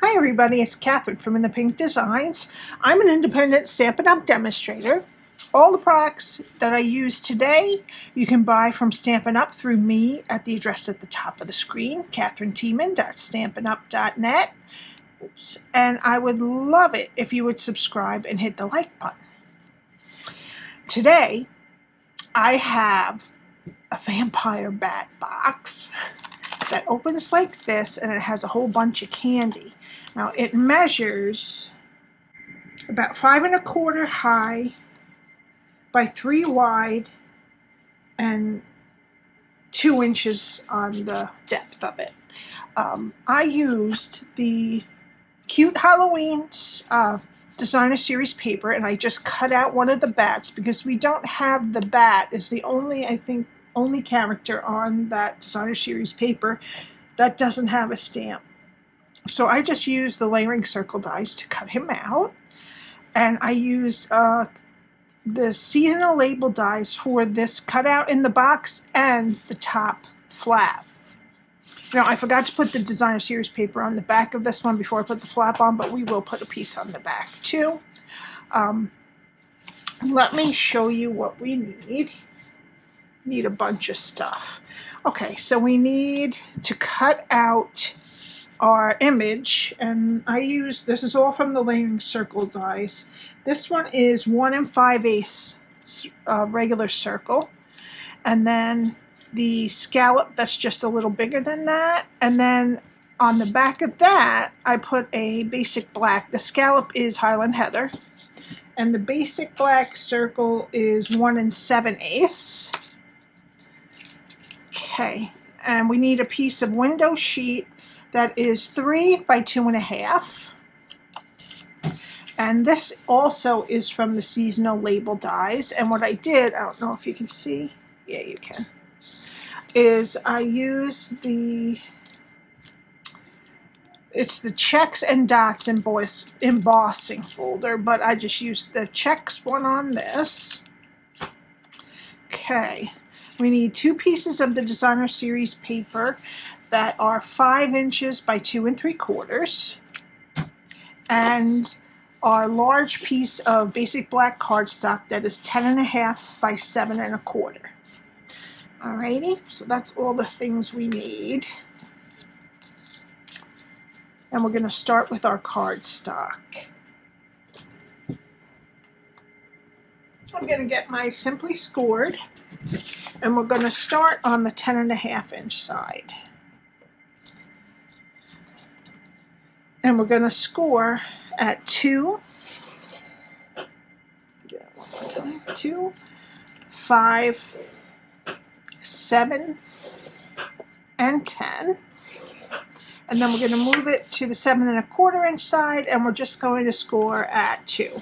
Hi everybody, it's Catherine from In the Pink Designs. I'm an independent Stampin' Up! Demonstrator. All the products that I use today you can buy from Stampin' Up! Through me at the address at the top of the screen, catherinetiemann.stampinup.net. And I would love it if you would subscribe and hit the like button. Today I have a vampire bat box that opens like this, and it has a whole bunch of candy. Now it measures about 5 1/4 high by 3 wide and 2 inches on the depth of it. I used the Cute Halloween Designer Series paper, and I just cut out one of the bats because we don't have the bat. Is the only character on that Designer Series paper that doesn't have a stamp. So I just used the layering circle dies to cut him out, and I used the seasonal label dies for this cutout in the box and the top flap. Now I forgot to put the Designer Series paper on the back of this one before I put the flap on, but we will put a piece on the back too. Let me show you what we need. Need a bunch of stuff. Okay, so we need to cut out our image, and this is all from the layering circle dies. This one is 1 5/8 regular circle, and then the scallop that's just a little bigger than that, and then on the back of that I put a basic black. The scallop is Highland Heather, and the basic black circle is 1 7/8. Okay, and we need a piece of window sheet that is 3 by 2 1/2. And this also is from the seasonal label dies. And what I did, I don't know if you can see, yeah you can, is I used it's the Checks and Dots Embossing Folder, but I just used the Checks one on this. Okay. We need 2 pieces of the Designer Series paper that are 5 inches by 2 3/4, and our large piece of basic black cardstock that is 10 1/2 by 7 1/4. Alrighty, so that's all the things we need. And we're going to start with our cardstock. I'm going to get my Simply Scored, and we're going to start on the 10 1/2 inch side. And we're going to score at 2, 2, 5, 7, and 10. And then we're going to move it to the 7 1/4 inch side, and we're just going to score at 2.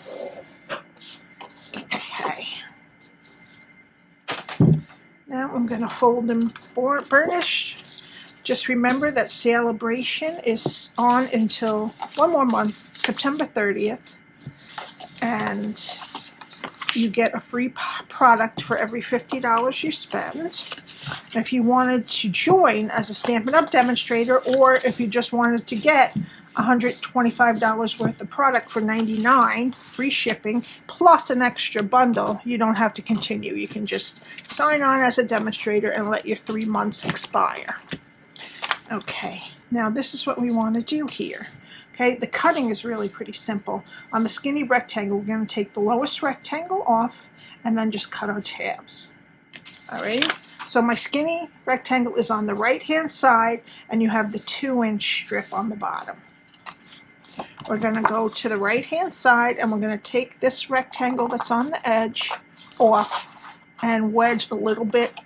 Okay. Now I'm going to fold them burnished. Just remember that Celebration is on until one more month, September 30th, and you get a free product for every $50 you spend. And if you wanted to join as a Stampin' Up! Demonstrator, or if you just wanted to get $125 worth of product for $99, free shipping, plus an extra bundle, you don't have to continue. You can just sign on as a demonstrator and let your 3 months expire. Okay, now this is what we want to do here. Okay, the cutting is really pretty simple. On the skinny rectangle, we're going to take the lowest rectangle off and then just cut our tabs. Alright, so my skinny rectangle is on the right hand side, and you have the 2 inch strip on the bottom. We're going to go to the right hand side, and we're going to take this rectangle that's on the edge off and wedge a little bit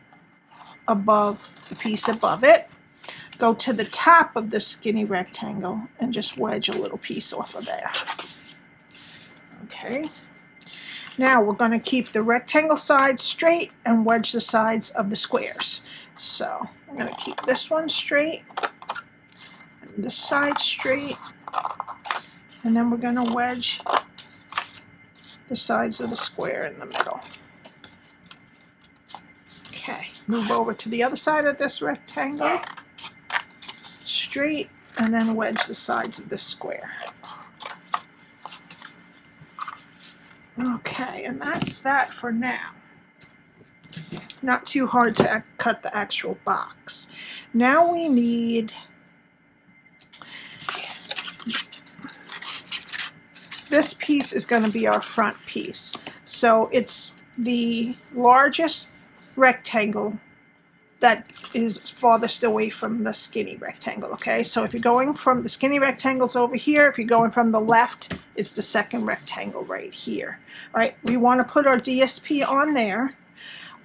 above the piece above it. Go to the top of the skinny rectangle and just wedge a little piece off of there. Okay. Now we're going to keep the rectangle side straight and wedge the sides of the squares. So I'm going to keep this one straight and this side straight, and then we're going to wedge the sides of the square in the middle. Okay, move over to the other side of this rectangle. Straight and then wedge the sides of this square. Okay, and that's that for now. Not too hard to cut the actual box. Now we need this piece is going to be our front piece. So it's the largest rectangle that is farthest away from the skinny rectangle, okay? So if you're going from the skinny rectangles over here, if you're going from the left, it's the second rectangle right here, right? We want to put our DSP on there,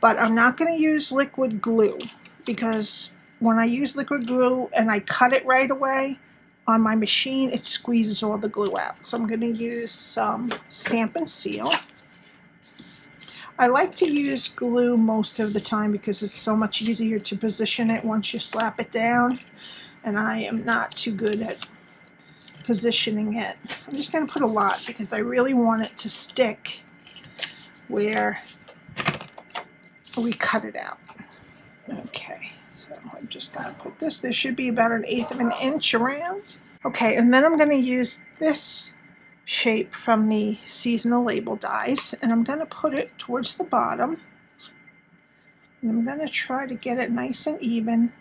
but I'm not going to use liquid glue because when I use liquid glue and I cut it right away on my machine, it squeezes all the glue out. So I'm going to use some Stampin Seal. I like to use glue most of the time because it's so much easier to position it once you slap it down, and I am not too good at positioning it. I'm just going to put a lot because I really want it to stick where we cut it out. Okay, so I'm just going to put this. There should be about 1/8 of an inch around. Okay, and then I'm going to use this shape from the seasonal label dies, and I'm going to put it towards the bottom, and I'm going to try to get it nice and even.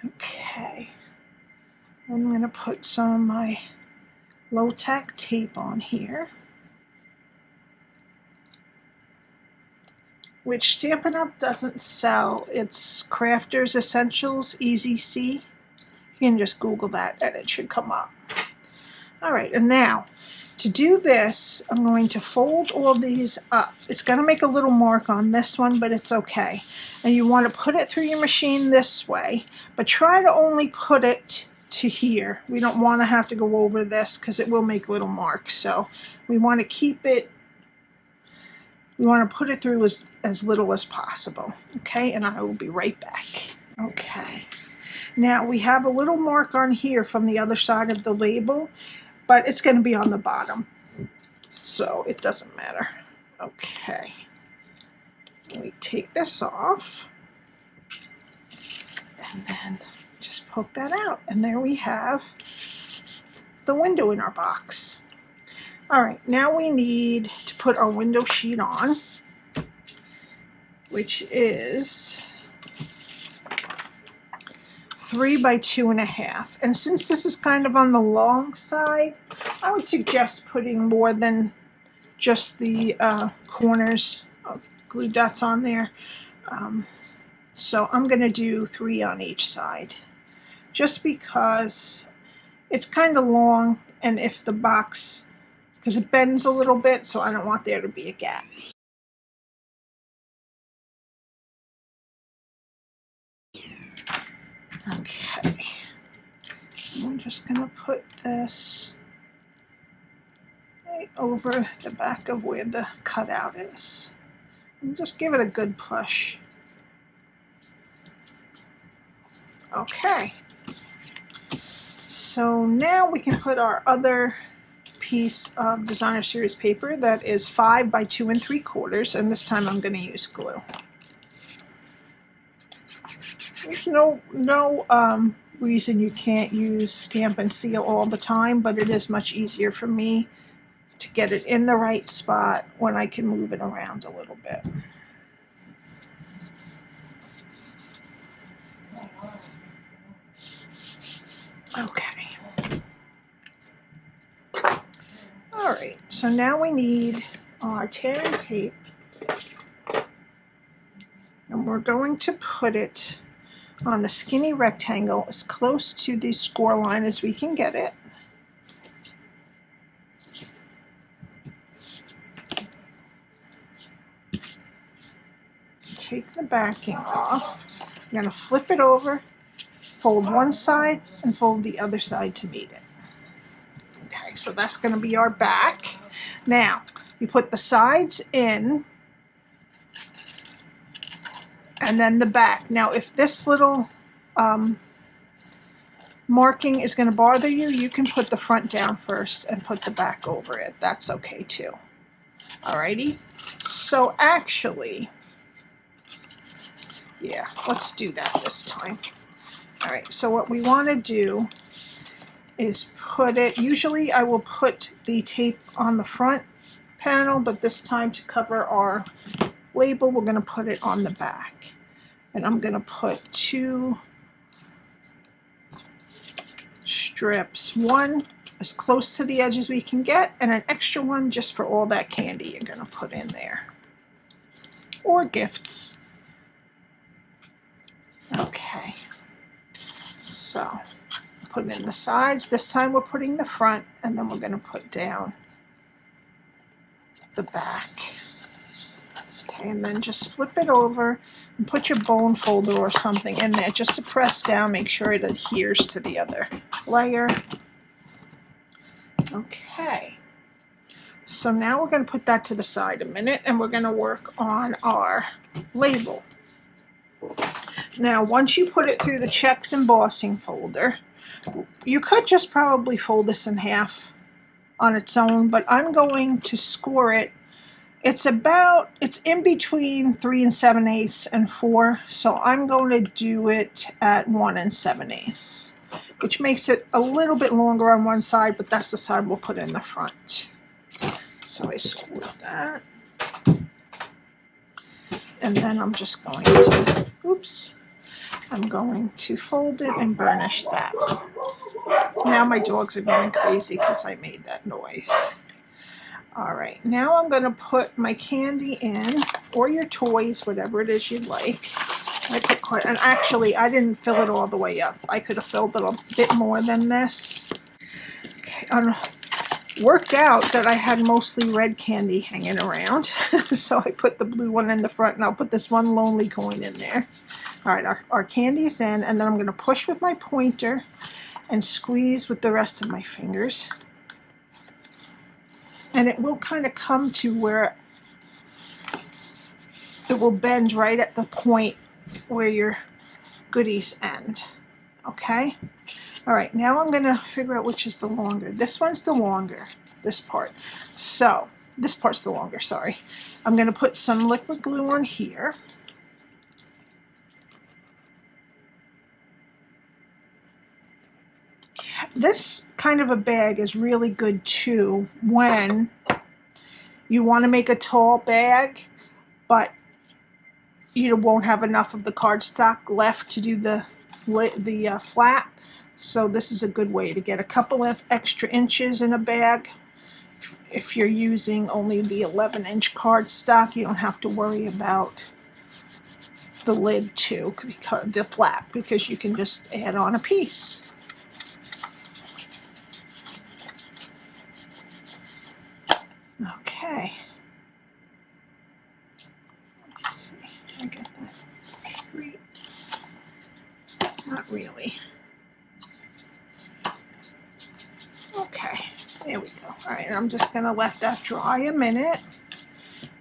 Okay, I'm going to put some of my low-tack tape on here, which Stampin' Up! Doesn't sell. It's Crafters Essentials Easy C. You can just Google that and it should come up. Alright, and now to do this, I'm going to fold all these up. It's going to make a little mark on this one, but it's okay. And you want to put it through your machine this way, but try to only put it to here. We don't want to have to go over this because it will make little marks. So we want to keep it, we want to put it through as little as possible. Okay, and I will be right back. Okay, now we have a little mark on here from the other side of the label, but it's going to be on the bottom, so it doesn't matter. Okay, we take this off, and then just poke that out, and there we have the window in our box. Alright, now we need to put our window sheet on, which is 3 by 2.5, and since this is kind of on the long side, I would suggest putting more than just the corners of glue dots on there. So I'm going to do 3 on each side, just because it's kind of long, and if the box, because it bends a little bit, so I don't want there to be a gap. Okay, I'm just going to put this right over the back of where the cutout is, and just give it a good push. Okay, so now we can put our other piece of Designer Series paper that is 5 by 2 3/4, and this time I'm going to use glue. There's no reason you can't use Stampin' Seal all the time, but it is much easier for me to get it in the right spot when I can move it around a little bit. Okay. Alright, so now we need our tear and tape, and we're going to put it on the skinny rectangle as close to the score line as we can get it. Take the backing off. I'm going to flip it over, fold one side, and fold the other side to meet it. Okay, so that's going to be our back. Now, you put the sides in, and then the back. Now, if this little marking is going to bother you, you can put the front down first and put the back over it. That's okay too. Alrighty, so actually, yeah, let's do that this time. All right, so what we want to do is put it, usually I will put the tape on the front panel, but this time to cover our label, we're going to put it on the back. And I'm going to put 2 strips, one as close to the edge as we can get, and an extra one just for all that candy you're going to put in there. Or gifts. Okay. So, put it in the sides. This time we're putting the front, and then we're going to put down the back. Okay, and then just flip it over and put your bone folder or something in there just to press down, make sure it adheres to the other layer. Okay, so now we're going to put that to the side a minute, and we're going to work on our label. Now, once you put it through the Checks Embossing Folder, you could just probably fold this in half on its own, but I'm going to score it. It's in between 3 7/8 and 4, so I'm going to do it at 1 7/8, which makes it a little bit longer on one side, but that's the side we'll put in the front. So I score that. And then I'm just going to, I'm going to fold it and burnish that. Now my dogs are going crazy because I made that noise. All right, now I'm going to put my candy in, or your toys, whatever it is you'd like. I put quite, and actually I didn't fill it all the way up. I could have filled it a bit more than this. Okay, worked out that I had mostly red candy hanging around, so I put the blue one in the front, and I'll put this one lonely coin in there. All right, our candy's in, and then I'm going to push with my pointer and squeeze with the rest of my fingers. And it will kind of come to where it will bend right at the point where your goodies end. Okay? All right, now I'm going to figure out which is the longer. This one's the longer, this part. So, this part's the longer, sorry. I'm going to put some liquid glue on here. This kind of a bag is really good too when you want to make a tall bag, but you won't have enough of the cardstock left to do the flap. So this is a good way to get a couple of extra inches in a bag. If you're using only the 11-inch cardstock, you don't have to worry about the lid too, because the flap, because you can just add on a piece. Okay. Let's see. Did I get that straight? Not really. Okay. There we go. All right. I'm just going to let that dry a minute.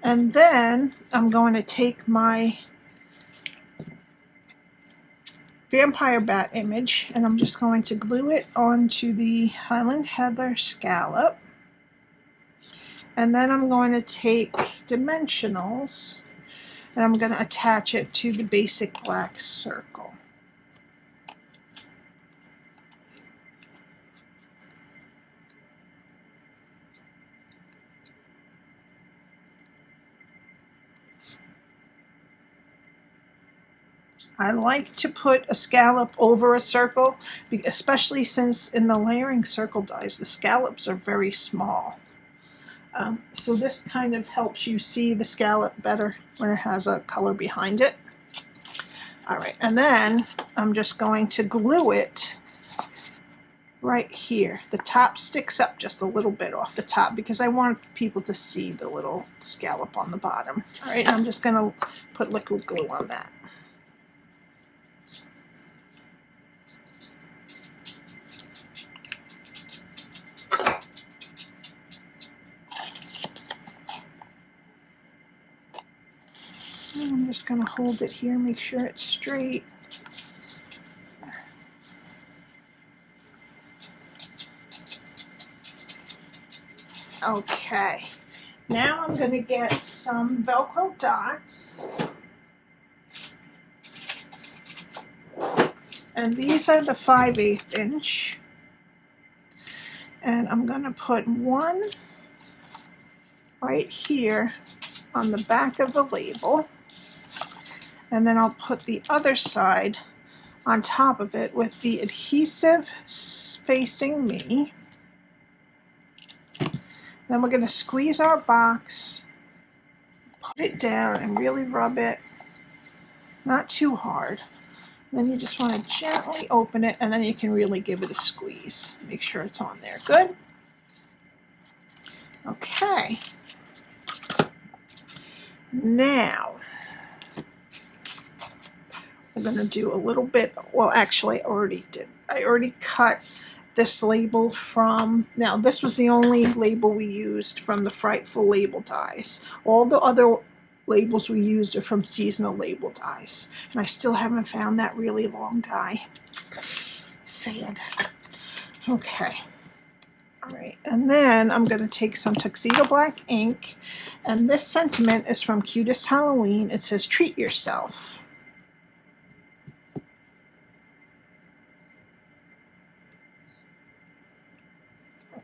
And then I'm going to take my vampire bat image, and I'm just going to glue it onto the Highland Heather scallop. And then I'm going to take dimensionals, and I'm going to attach it to the basic black circle. I like to put a scallop over a circle, especially since in the layering circle dies, the scallops are very small. So this kind of helps you see the scallop better when it has a color behind it. All right, and then I'm just going to glue it right here. The top sticks up just a little bit off the top because I want people to see the little scallop on the bottom. All right, I'm just going to put liquid glue on that. I'm just going to hold it here, make sure it's straight. Okay, now I'm going to get some Velcro dots. And these are the 5/8 inch. And I'm going to put one right here on the back of the label. And then I'll put the other side on top of it with the adhesive facing me. Then we're going to squeeze our box, put it down, and really rub it, not too hard. Then you just want to gently open it, and then you can really give it a squeeze. Make sure it's on there. Good? Okay. Now, we're going to do a little bit, well, actually, I already cut this label from, now this was the only label we used from the Frightful label dies. All the other labels we used are from seasonal label dies. And I still haven't found that really long die. Sad. Okay. All right, and then I'm going to take some Tuxedo Black ink, and this sentiment is from Cutest Halloween. It says, treat yourself.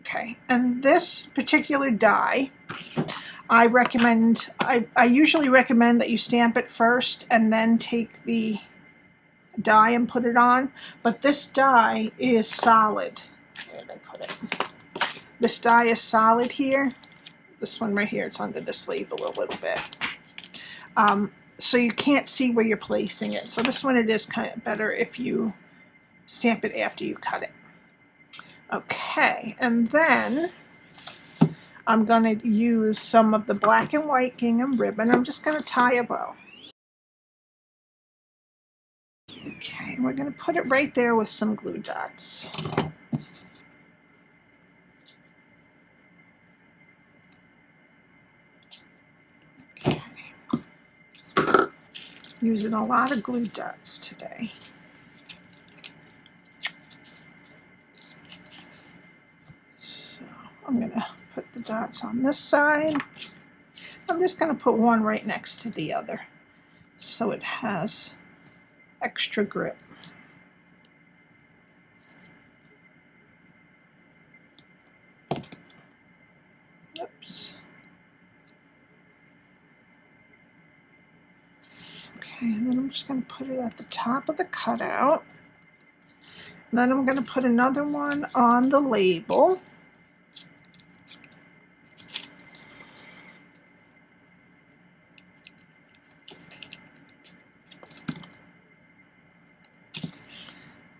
Okay, and this particular die, I usually recommend that you stamp it first and then take the die and put it on, but this die is solid. Where did I put it? This die is solid here. This one right here, it's under this label a little bit. So you can't see where you're placing it. So this one, it is kind of better if you stamp it after you cut it. Okay, and then I'm going to use some of the black and white gingham ribbon. I'm just going to tie a bow. Okay, we're going to put it right there with some glue dots. Okay. Using a lot of glue dots today. So I'm going to put the dots on this side. I'm just going to put one right next to the other so it has extra grip. Oops. Okay, and then I'm just going to put it at the top of the cutout. And then I'm going to put another one on the label.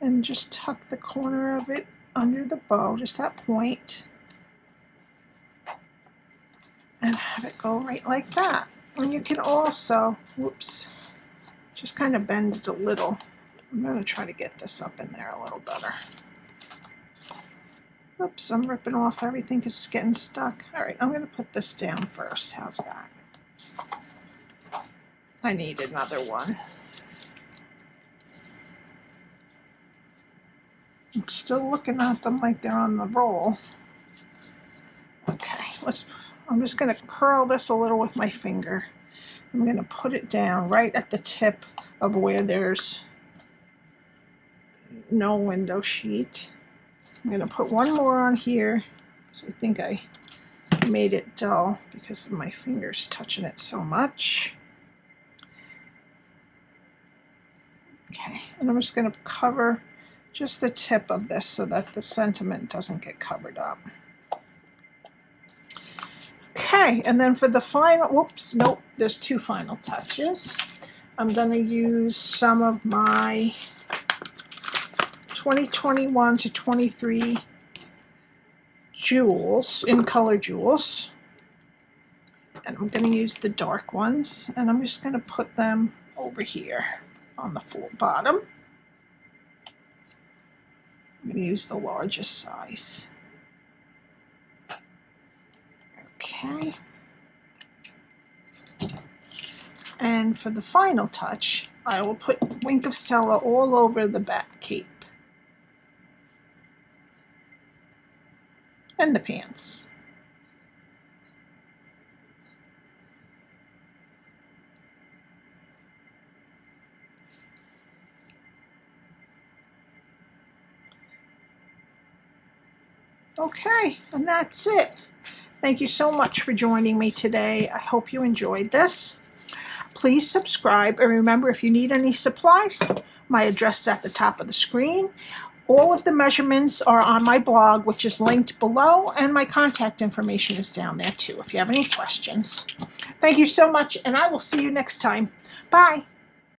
And just tuck the corner of it under the bow, just that point. And have it go right like that. And you can also, whoops, just kind of bend it a little. I'm going to try to get this up in there a little better. Oops, I'm ripping off everything because it's getting stuck. All right, I'm going to put this down first. How's that? I need another one. I'm still looking at them like they're on the roll. Okay, I'm just going to curl this a little with my finger. I'm going to put it down right at the tip of where there's no window sheet. I'm going to put one more on here because I think I made it dull because of my fingers touching it so much. Okay, and I'm just going to cover just the tip of this so that the sentiment doesn't get covered up. Okay, and then for the final, whoops, nope, there's two final touches. I'm going to use some of my 2021 to 23 jewels, in color jewels. And I'm going to use the dark ones, and I'm just going to put them over here on the bottom. I'm going to use the largest size. Okay. And for the final touch, I will put Wink of Stella all over the back cape and the pants. Okay, and that's it. Thank you so much for joining me today. I hope you enjoyed this. Please subscribe, and remember, if you need any supplies, my address is at the top of the screen. All of the measurements are on my blog, which is linked below, and my contact information is down there too if you have any questions. Thank you so much, and I will see you next time. Bye.